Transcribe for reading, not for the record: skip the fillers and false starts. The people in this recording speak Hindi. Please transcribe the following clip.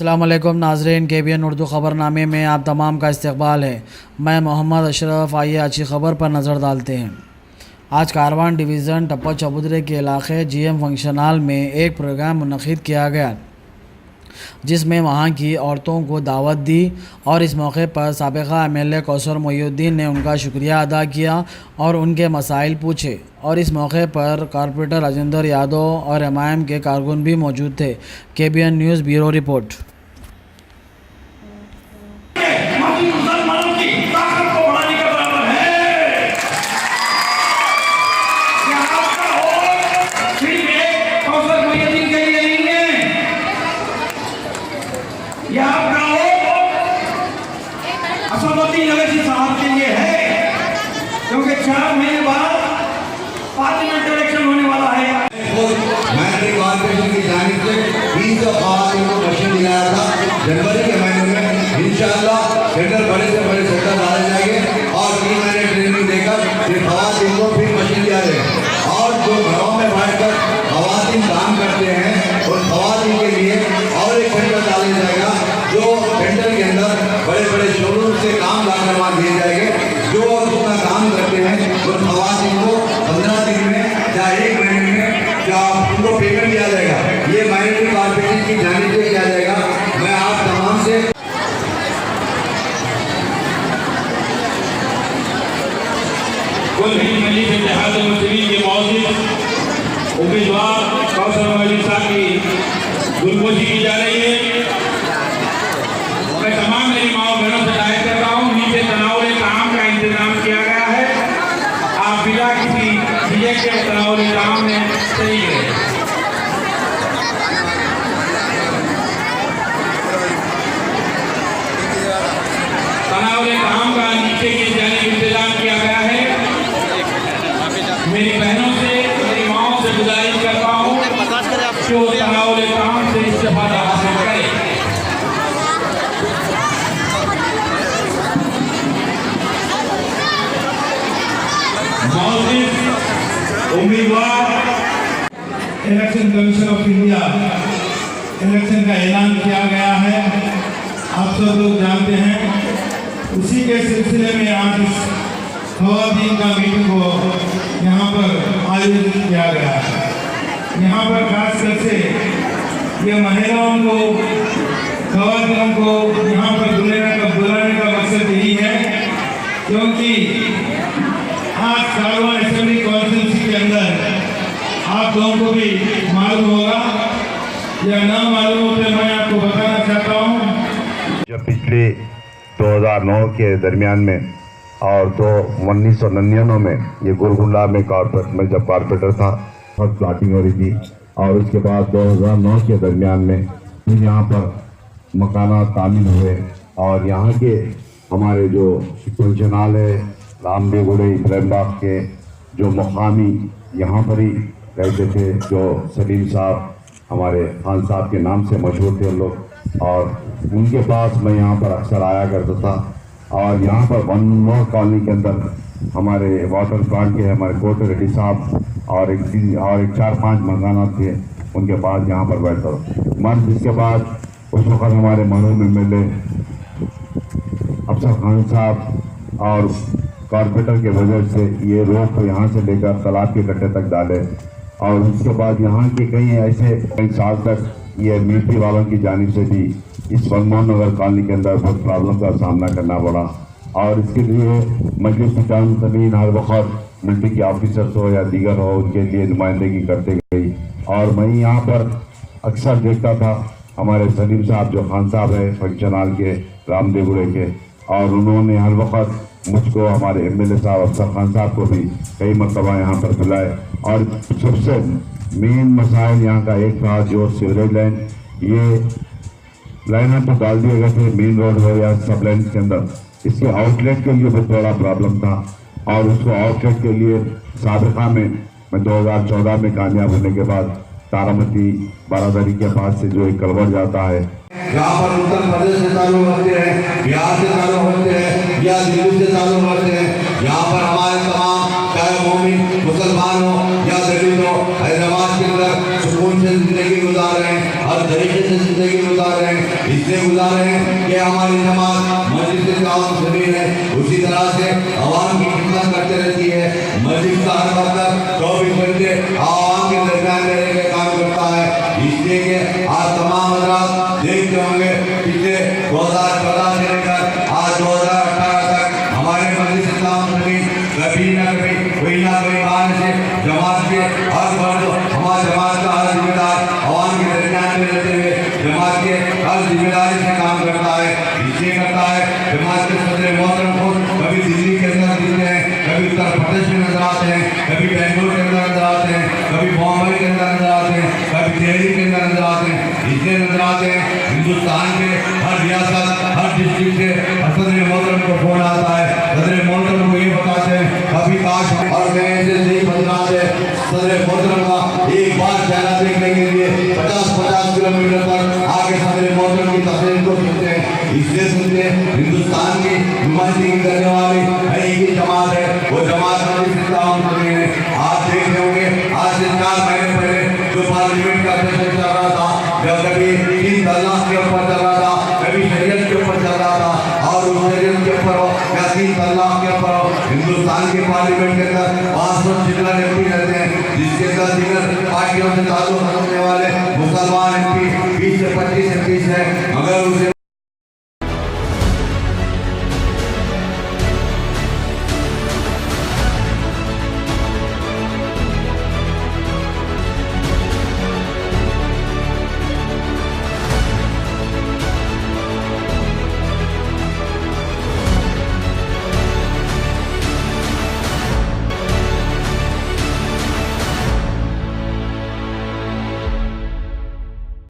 अस्सलाम वालेकुम नाज़रीन, KBN उर्दू ख़बरनामे में आप तमाम का इस्तकबाल है। मैं मोहम्मद अशरफ। आइए अच्छी ख़बर पर नज़र डालते हैं। आज कारवान डिवीज़न टप्पा चबूतरे के इलाके GM फंक्शन हॉल में एक प्रोग्राम मुनक़िद किया गया, जिसमें वहां की औरतों को दावत दी और इस मौके पर साबिक़ा MLA कौसर मोहिउद्दीन ने उनका शुक्रिया अदा किया और उनके मसाइल पूछे। और इस मौके पर कॉरपोरेटर राजेंद्र यादव और MIM के कारकुन भी मौजूद थे। KBN news bureau report. साहब के लिए है, क्योंकि 4 महीने बाद पार्लियामेंट इलेक्शन होने वाला है। मैंने कॉर्पोरेशन की जानिब से 20 ख़वातीन को मशीन दिलाया था। जनवरी के महीने में इंशाअल्लाह सेंटर बड़े से बड़े सेंटर डाले जाएंगे और 3 महीने ट्रेनिंग देकर फिर ख़वातीन को फिर मशीन दिया जाएगा। और जो घरों में बैठकर ख़वातीन काम करते हैं उन ख़वातीन के लिए और एक सेंटर डाला जाएगा, जो सेंटर के अंदर बड़े बड़े शोरूम से काम करवा दिए जाएंगे। जो जितना काम करते हैं उन ख़वातीन को 15 दिन में या 1 महीने में या उनको पेमेंट दिया जाएगा। ये माइनॉरिटी कॉर्पोरेशन की जानिब से किया जाएगा। मैं आप तमाम से कुल हिंद मजलिस इत्तेहाद मुस्लिमीन के मौजूद उम्मीदवार कौसर मोहिउद्दीन साहब की गुलगोशी की जा रही है। मैं तमाम मेरी माओ बहनों से दायित्व कर रहा हूँ, नीचे तनावुल ताम का इंतजाम किया गया है। आप बिना किसी झिझक के तनावुल ताम में सही है। तनावुल ताम का नीचे की जाने इंतजाम किया गया है। मेरी बहनों से मेरी माओ से गुजारिश करता हूँ कि वो तनावुल ताम से इस्तेफादा हासिल करें। उम्मीदवार election commission of India election का ऐलान किया गया है, आप सब लोग जानते हैं। उसी के सिलसिले में आज इस ख़वातीन का मीटिंग को यहाँ पर आयोजित किया गया है। यहाँ पर खासकर से ये महिलाओं को ख़वातीन को यहाँ पर बुलाने का मकसद यही है, क्योंकि आज कारवान असेंबली कॉन्स्टिट्यूंसी के अंदर आप लोगों को भी मालूम होगा या ना मालूम हो तो मैं आपको बताना चाहता हूँ। जब पिछले 2009 के दरमियान में और 1999 में ये गुरगुंडा में जब कॉर्पोरेटर था, फर्स्ट प्लाटिंग हो रही थी और उसके बाद 2009 के दरमियान में फिर यहाँ पर मकाना तामील हुए और यहाँ के हमारे जो फंक्शन हॉल है रामदेवगुड़े इब्राहिमबाग के जो मुकामी यहाँ पर ही रहते थे, जो सलीम साहब हमारे खान साहब के नाम से मशहूर थे लोग, और उनके पास मैं यहाँ पर अक्सर आया करता था। और यहाँ पर 1 नंबर कॉलोनी के अंदर हमारे वाटर प्लांट के हमारे कोट रेड्डी साहब और एक 4-5 मकाना थे, उनके पास यहाँ पर बैठता था मर्द। जिसके बाद उस वक्त हमारे मरहूम MLA अफसर खान साहब और कॉर्पोरेटर के वजह से ये रोड को यहाँ से लेकर तालाब के गड्ढे तक डाले और उसके बाद यहाँ के कई साल तक ये मिलिट्री वालों की जानिब से भी इस मनमोहन नगर कॉलोनी के अंदर बहुत प्रॉब्लम का सामना करना पड़ा। और इसके लिए मजलिस तमीन हर वक्त मिलिट्री के ऑफिसर्स हो या दीगर हो, उनके लिए नुमाइंदगी करते गई। और मैं यहाँ पर अक्सर देखता था हमारे सलीम साहब जो खान साहब है फंक्शन हॉल के रामदेवगुड़े के, और उन्होंने हर वक्त मुझको हमारे MLA साहब अफसर खान साहब को भी कई मरतबा यहाँ पर बुलाए। और सबसे मेन मसाइल यहाँ का एक था जो सीवरेज लाइन, ये लाइन तो डाल दिए गए थे मेन रोड हो या सब लाइन के अंदर, इसके आउटलेट के लिए बहुत बड़ा प्रॉब्लम था। और उसको आउटलेट के लिए साबिका में मैं 2014 में कामयाब होने के बाद तारामती बारादरी के पास से जो एक कलवर जाता है, यहाँ पर उत्तर प्रदेश से ताल्लुक रखते हैं, बिहार से ताल्लुक रखते हैं या दिल्ली से ताल्लुक रखते हैं। यहाँ पर हमारे तमाम चाहे मोमिन मुसलमान हो या दलित हो, हैदराबाद के अंदर सुकून से जिंदगी गुजार रहे हैं, हर तरीके से जिंदगी गुजार रहे हैं। बुला रहे हैं कि हमारी जमात मस्जिद मुस्लिमीन है, उसी तरह से आवाम की खिदमत करते रहती है। मस्जिद का हर वक्त 24 घंटे आवाम के दरमियान रहने का काम करता है। इसलिए कि आज तमाम हज़रात देखते होंगे पिछले 2014 से लेकर आज 2018 तक हमारे मस्जिद मुस्लिमीन कभी न कभी कोई ना कोई बहाने से जमात के हर वर्ग हमारे जमात का हर जिम्मेदार आवाम के दरमियान में रहते हुए जमात के हर जिम्मेदारी से काम करता है। इसलिए करता है जमात के सदर मोहतरम को कभी दिल्ली के अंदर दिखते हैं, कभी उत्तर प्रदेश में नजर आते हैं, कभी बेंगलोर के अंदर नजर आते हैं, कभी बॉम्बे के अंदर नजर आते हैं, कभी दिल्ली के अंदर नजर आते हैं। इसलिए नजर आते हैं हिंदुस्तान के हर रियासत हर डिस्ट्रिक्ट से सदर मोहतरम को फोन आता है, सदर मोहतरम को ये बताते हैं कभी काश और मैं ऐसे नहीं बदलाते सदर मोहतरम का एक बार चेहरा देखने के लिए 50-50 किलोमीटर पर आगे सदर मोहतरम की तस्वीर को सुनते हैं। इसलिए सुनते हैं हिंदुस्तान की नुमाइंदगी करने वाली है एक ही जमात है, वो जमात है। आप देख रहे होंगे आज से 4 महीने पहले जो पार्लियामेंट का सेशन चल रहा था, जब कभी 3 तलाक के ऊपर चल रहा था, कभी शरीयत के ऊपर चल रहा था, और उस शरीयत के ऊपर हो या 3 तलाक के ऊपर हो, हिंदुस्तान के पार्लियामेंट के अंदर 500 एमपी रहते हैं, जिसके अंदर दीगर पार्टियों से ताल्लुक रखने वाले मुसलमान एमपी 20 से 25 एमपी है।